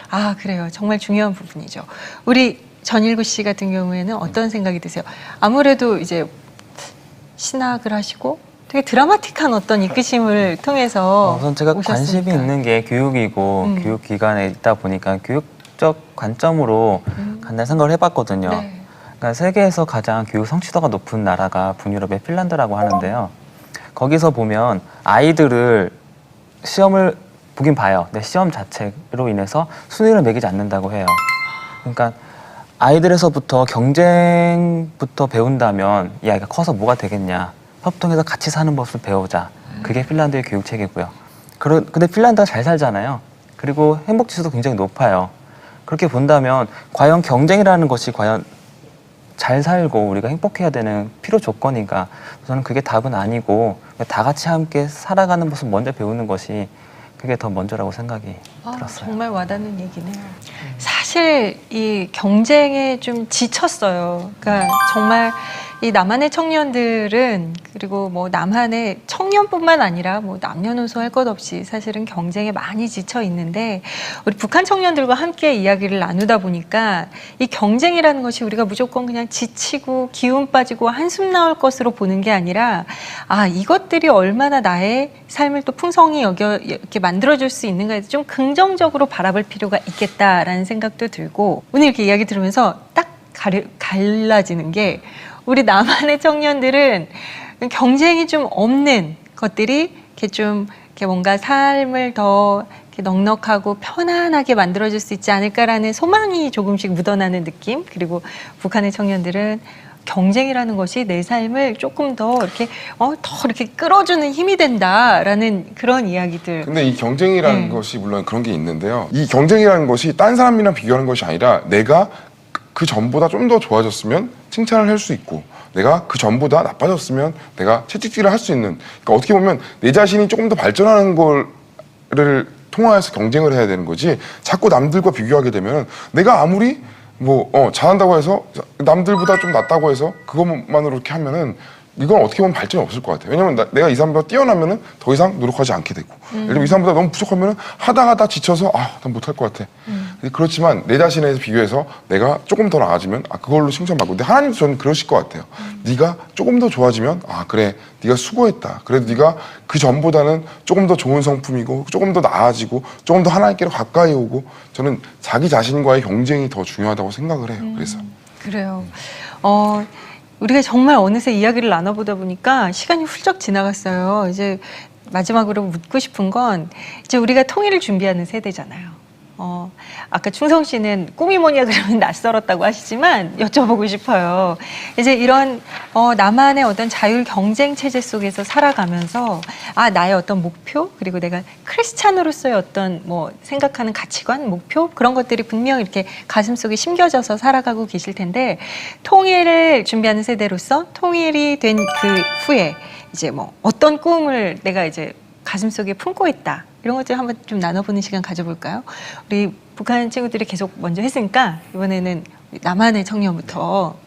아, 그래요. 정말 중요한 부분이죠. 우리 전일구 씨 같은 경우에는 어떤 생각이 드세요? 아무래도 이제 신학을 하시고 되게 드라마틱한 어떤 이끄심을 통해서 우선 제가 오셨으니까. 관심이 있는 게 교육이고 교육 기관에 있다 보니까 교육적 관점으로 간단히 생각을 해봤거든요. 네. 그러니까 세계에서 가장 교육 성취도가 높은 나라가 북유럽의 핀란드라고 하는데요. 거기서 보면 아이들을 시험을 보긴 봐요. 근데 시험 자체로 인해서 순위를 매기지 않는다고 해요. 그러니까 아이들에서부터 경쟁부터 배운다면 이 아이가 커서 뭐가 되겠냐. 협동해서 같이 사는 법을 배우자. 그게 핀란드의 교육 체계고요. 근데 핀란드가 잘 살잖아요. 그리고 행복 지수도 굉장히 높아요. 그렇게 본다면 과연 경쟁이라는 것이 과연 잘 살고 우리가 행복해야 되는 필요 조건인가? 저는 그게 답은 아니고 다 같이 함께 살아가는 모습 먼저 배우는 것이 그게 더 먼저라고 생각이 들었어요. 정말 와닿는 얘기네요. 사실 이 경쟁에 좀 지쳤어요. 그러니까 정말 이 남한의 청년들은 그리고 뭐 남한의 청년뿐만 아니라 뭐 남녀노소 할 것 없이 사실은 경쟁에 많이 지쳐 있는데 우리 북한 청년들과 함께 이야기를 나누다 보니까 이 경쟁이라는 것이 우리가 무조건 그냥 지치고 기운 빠지고 한숨 나올 것으로 보는 게 아니라 아 이것들이 얼마나 나의 삶을 또 풍성히 이렇게 만들어줄 수 있는가에 좀 긍정적으로 바라볼 필요가 있겠다라는 생각도 들고 오늘 이렇게 이야기 들으면서 딱 갈라지는 게 우리 남한의 청년들은 경쟁이 좀 없는 것들이 이렇게 좀 이렇게 뭔가 삶을 더 이렇게 넉넉하고 편안하게 만들어줄 수 있지 않을까라는 소망이 조금씩 묻어나는 느낌. 그리고 북한의 청년들은 경쟁이라는 것이 내 삶을 조금 더 이렇게 더 이렇게 끌어주는 힘이 된다라는 그런 이야기들. 근데 이 경쟁이라는 것이 물론 그런 게 있는데요. 이 경쟁이라는 것이 딴 사람이랑 비교하는 것이 아니라 내가 그 전보다 좀 더 좋아졌으면 칭찬을 할 수 있고 내가 그 전보다 나빠졌으면 내가 채찍질을 할 수 있는 그러니까 어떻게 보면 내 자신이 조금 더 발전하는 거를 통화해서 경쟁을 해야 되는 거지 자꾸 남들과 비교하게 되면 내가 아무리 잘한다고 해서 남들보다 좀 낫다고 해서 그것만으로 이렇게 하면은 이건 어떻게 보면 발전이 없을 것 같아요. 왜냐면 내가 이 사람보다 뛰어나면은 더 이상 노력하지 않게 되고 예를 들면 이 사람보다 너무 부족하면은 하다가 지쳐서 난 못할 것 같아. 그렇지만 내 자신에 비교해서 내가 조금 더 나아지면 그걸로 칭찬받고 근데 하나님도 저는 그러실 것 같아요. 네가 조금 더 좋아지면 그래 네가 수고했다. 그래도 네가 그 전보다는 조금 더 좋은 성품이고 조금 더 나아지고 조금 더 하나님께로 가까이 오고 저는 자기 자신과의 경쟁이 더 중요하다고 생각을 해요. 그래서 그래요. 우리가 정말 어느새 이야기를 나눠보다 보니까 시간이 훌쩍 지나갔어요. 이제 마지막으로 묻고 싶은 건 이제 우리가 통일을 준비하는 세대잖아요. 아까 충성 씨는 꿈이 뭐냐 그러면 낯설었다고 하시지만 여쭤보고 싶어요. 이제 이런 나만의 어떤 자율 경쟁 체제 속에서 살아가면서 나의 어떤 목표 그리고 내가 크리스찬으로서의 어떤 생각하는 가치관, 목표 그런 것들이 분명 이렇게 가슴속에 심겨져서 살아가고 계실 텐데 통일을 준비하는 세대로서 통일이 된 그 후에 이제 어떤 꿈을 내가 이제 가슴속에 품고 있다. 이런 것들 한번 좀 나눠보는 시간 가져볼까요? 우리 북한 친구들이 계속 먼저 했으니까 이번에는 남한의 청년부터.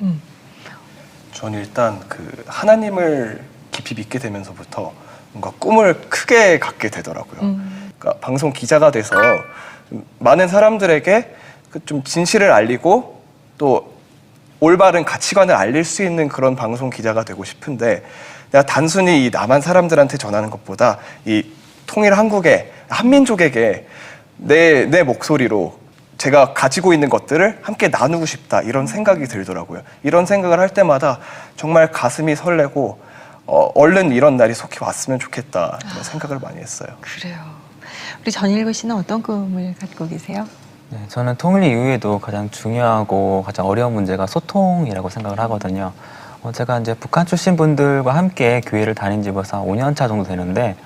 저는 일단 그 하나님을 깊이 믿게 되면서부터 뭔가 꿈을 크게 갖게 되더라고요. 그러니까 방송 기자가 돼서 많은 사람들에게 그 좀 진실을 알리고 또 올바른 가치관을 알릴 수 있는 그런 방송 기자가 되고 싶은데 내가 단순히 이 남한 사람들한테 전하는 것보다 이 통일 한국의 한민족에게 내 목소리로 제가 가지고 있는 것들을 함께 나누고 싶다 이런 생각이 들더라고요. 이런 생각을 할 때마다 정말 가슴이 설레고 얼른 이런 날이 속히 왔으면 좋겠다 이런 생각을 많이 했어요. 그래요. 우리 전일구 씨는 어떤 꿈을 갖고 계세요? 네, 저는 통일 이후에도 가장 중요하고 가장 어려운 문제가 소통이라고 생각을 하거든요. 제가 이제 북한 출신 분들과 함께 교회를 다닌 지 벌써 5년 차 정도 되는데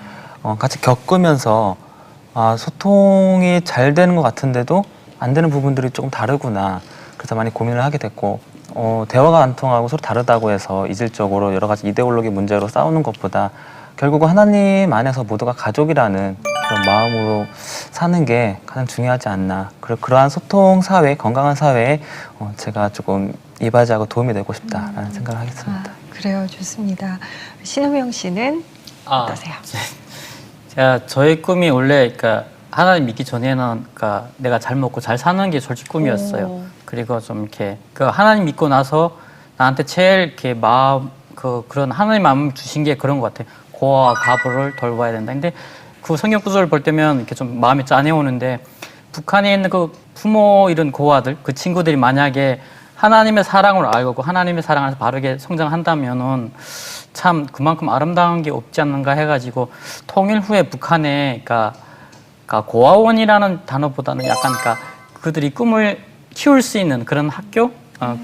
같이 겪으면서 소통이 잘 되는 것 같은데도 안 되는 부분들이 조금 다르구나. 그래서 많이 고민을 하게 됐고 대화가 안 통하고 서로 다르다고 해서 이질적으로 여러 가지 이데올로기 문제로 싸우는 것보다 결국은 하나님 안에서 모두가 가족이라는 그런 마음으로 사는 게 가장 중요하지 않나. 그리고 그러한 소통 사회, 건강한 사회에 제가 조금 이바지하고 도움이 되고 싶다라는 생각을 하겠습니다. 그래요. 좋습니다. 신우명 씨는 어떠세요? 제가 저의 꿈이 원래 그러니까 하나님 믿기 전에는 그러니까 내가 잘 먹고 잘 사는 게 솔직히 꿈이었어요. 그리고 좀 이렇게 그 하나님 믿고 나서 나한테 제일 이렇게 그런 하나님 마음 주신 게 그런 것 같아요. 고아와 과부를 돌봐야 된다. 근데 그 성경 구절을 볼 때면 이렇게 좀 마음이 짠해오는데 북한에 있는 그 부모 이런 고아들, 그 친구들이 만약에 하나님의 사랑을 알고 하나님의 사랑을 바르게 성장한다면은 참 그만큼 아름다운 게 없지 않는가 해가지고 통일 후에 북한에 그러니까 고아원이라는 단어보다는 약간 그러니까 그들이 꿈을 키울 수 있는 그런 학교,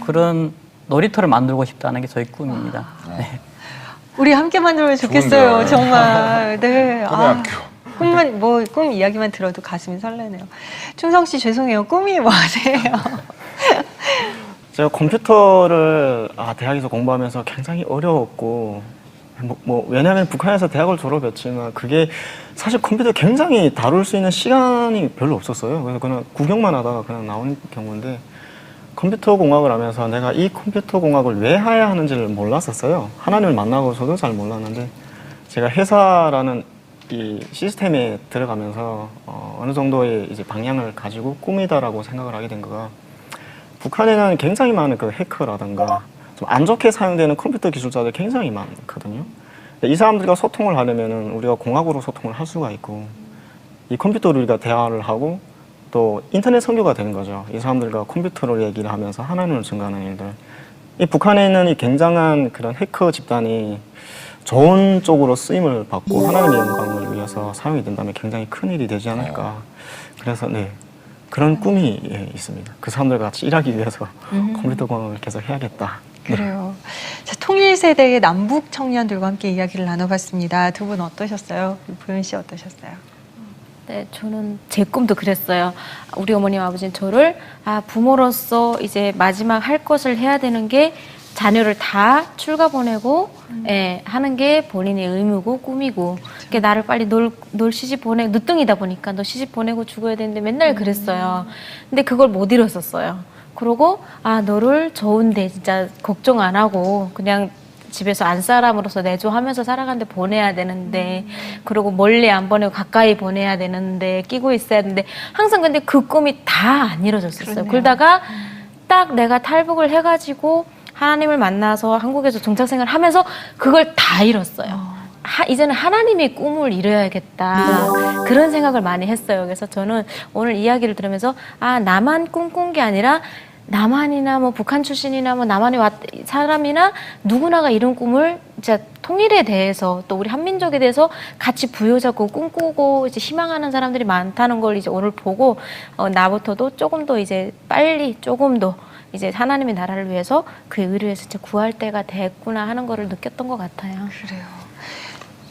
그런 놀이터를 만들고 싶다는 게 저희 꿈입니다. 네. 우리 함께 만들면 좋겠어요. 좋은데요. 정말. 네. 꿈의 학교. 꿈만 꿈 이야기만 들어도 가슴이 설레네요. 충성 씨 죄송해요. 꿈이 뭐세요? 제가 컴퓨터를 대학에서 공부하면서 굉장히 어려웠고 왜냐하면 북한에서 대학을 졸업했지만 그게 사실 컴퓨터 굉장히 다룰 수 있는 시간이 별로 없었어요. 그래서 그냥 구경만 하다가 그냥 나온 경우인데 컴퓨터 공학을 하면서 내가 이 컴퓨터 공학을 왜 해야 하는지를 몰랐었어요. 하나님을 만나고서도 잘 몰랐는데 제가 회사라는 이 시스템에 들어가면서 어느 정도의 이제 방향을 가지고 꿈이다라고 생각을 하게 된 거가 북한에는 굉장히 많은 그 해커라든가 좀 안 좋게 사용되는 컴퓨터 기술자들 굉장히 많거든요. 이 사람들과 소통을 하려면은 우리가 공학으로 소통을 할 수가 있고 이 컴퓨터로 우리가 대화를 하고 또 인터넷 선교가 되는 거죠. 이 사람들과 컴퓨터로 얘기를 하면서 하나님을 증거하는 일들. 이 북한에 있는 이 굉장한 그런 해커 집단이 좋은 쪽으로 쓰임을 받고 하나님의 영광을 위해서 사용이 된다면 굉장히 큰 일이 되지 않을까. 그래서 네. 그런 꿈이 있습니다. 그 사람들과 같이 일하기 위해서 컴퓨터 공학을 계속 해야겠다. 그래요. 자, 통일 세대의 남북 청년들과 함께 이야기를 나눠봤습니다. 두 분 어떠셨어요? 보현 씨 어떠셨어요? 네, 저는 제 꿈도 그랬어요. 우리 어머님, 아버지는 저를 부모로서 이제 마지막 할 것을 해야 되는 게 자녀를 다 출가 보내고 하는 게 본인의 의무고 꿈이고 그게 나를 빨리 놀 시집 보내 늦둥이다 보니까 너 시집 보내고 죽어야 되는데 맨날 그랬어요. 근데 그걸 못 이뤘었어요. 그러고 너를 좋은데 진짜 걱정 안 하고 그냥 집에서 안 사람으로서 내조하면서 살아가는데 보내야 되는데 그리고 멀리 안 보내고 가까이 보내야 되는데 끼고 있어야 되는데 항상 근데 그 꿈이 다 안 이루어졌었어요. 그렇네요. 그러다가 딱 내가 탈북을 해가지고 하나님을 만나서 한국에서 종착생활을 하면서 그걸 다 이뤘어요. 이제는 하나님의 꿈을 이뤄야겠다. 그런 생각을 많이 했어요. 그래서 저는 오늘 이야기를 들으면서 나만 꿈꾼 게 아니라 남한이나 뭐 북한 출신이나 뭐 남한에 사람이나 누구나가 이룬 꿈을 진짜 통일에 대해서 또 우리 한민족에 대해서 같이 부여잡고 꿈꾸고 이제 희망하는 사람들이 많다는 걸 이제 오늘 보고 나부터도 조금 더 이제 빨리 조금 더 이제 하나님의 나라를 위해서 그 의를 진짜 구할 때가 됐구나 하는 거를 느꼈던 것 같아요. 그래요.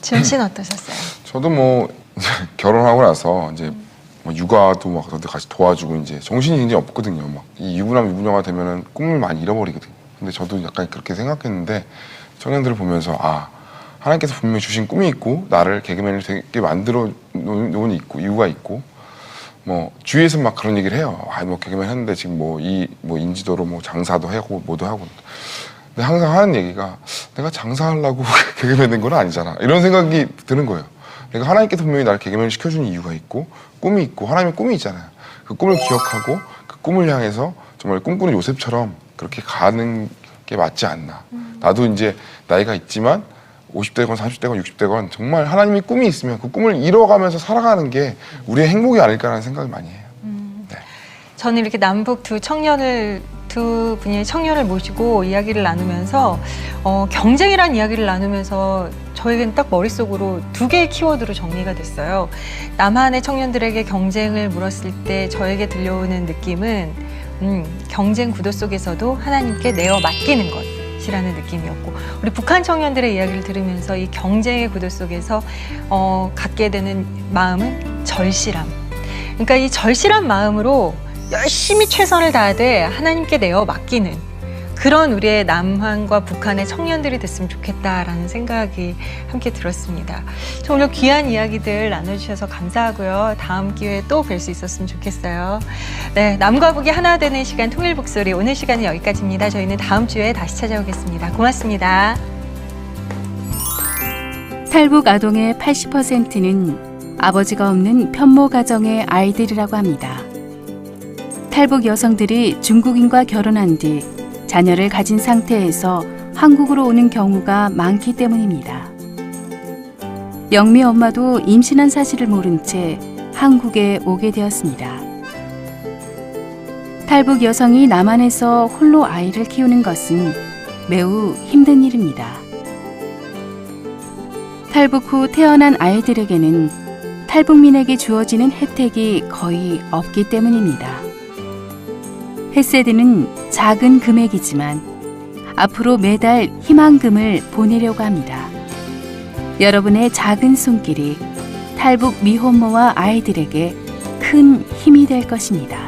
지현 씨는 어떠셨어요? 저도 뭐 이제 결혼하고 나서 이제 뭐 육아도 막 같이 도와주고 이제 정신이 굉장히 없거든요. 막 이 유부남 유부녀가 되면은 꿈을 많이 잃어버리거든요. 근데 저도 약간 그렇게 생각했는데 청년들을 보면서 하나님께서 분명히 주신 꿈이 있고 나를 개그맨을 되게 만들어 놓은 있고 이유가 있고 뭐 주위에서 막 그런 얘기를 해요. 뭐 개그맨 했는데 지금 뭐 인지도로 뭐 장사도 하고 뭐도 하고. 근데 항상 하는 얘기가 내가 장사하려고 개그맨 된 건 아니잖아. 이런 생각이 드는 거예요. 내가 하나님께서 분명히 나를 개그맨을 시켜준 이유가 있고 꿈이 있고 하나님의 꿈이 있잖아요. 그 꿈을 기억하고 그 꿈을 향해서 정말 꿈꾸는 요셉처럼 그렇게 가는 게 맞지 않나. 나도 이제 나이가 있지만 50대건 30대건 60대건 정말 하나님의 꿈이 있으면 그 꿈을 이뤄가면서 살아가는 게 우리의 행복이 아닐까라는 생각을 많이 해요. 네. 저는 이렇게 남북 두 분의 청년을 모시고 이야기를 나누면서 경쟁이란 이야기를 나누면서 저에겐 딱 머릿속으로 두 개의 키워드로 정리가 됐어요. 남한의 청년들에게 경쟁을 물었을 때 저에게 들려오는 느낌은 경쟁 구도 속에서도 하나님께 내어 맡기는 것이라는 느낌이었고 우리 북한 청년들의 이야기를 들으면서 이 경쟁의 구도 속에서 갖게 되는 마음은 절실함. 그러니까 이 절실한 마음으로 열심히 최선을 다하되 하나님께 내어 맡기는 그런 우리의 남한과 북한의 청년들이 됐으면 좋겠다라는 생각이 함께 들었습니다. 저 오늘 귀한 이야기들 나눠주셔서 감사하고요. 다음 기회에 또 뵐 수 있었으면 좋겠어요. 네, 남과 북이 하나 되는 시간 통일북소리 오늘 시간은 여기까지입니다. 저희는 다음 주에 다시 찾아오겠습니다. 고맙습니다. 탈북 아동의 80%는 아버지가 없는 편모 가정의 아이들이라고 합니다. 탈북 여성들이 중국인과 결혼한 뒤 자녀를 가진 상태에서 한국으로 오는 경우가 많기 때문입니다. 영미 엄마도 임신한 사실을 모른 채 한국에 오게 되었습니다. 탈북 여성이 남한에서 홀로 아이를 키우는 것은 매우 힘든 일입니다. 탈북 후 태어난 아이들에게는 탈북민에게 주어지는 혜택이 거의 없기 때문입니다. 햇세드는 작은 금액이지만 앞으로 매달 희망금을 보내려고 합니다. 여러분의 작은 손길이 탈북 미혼모와 아이들에게 큰 힘이 될 것입니다.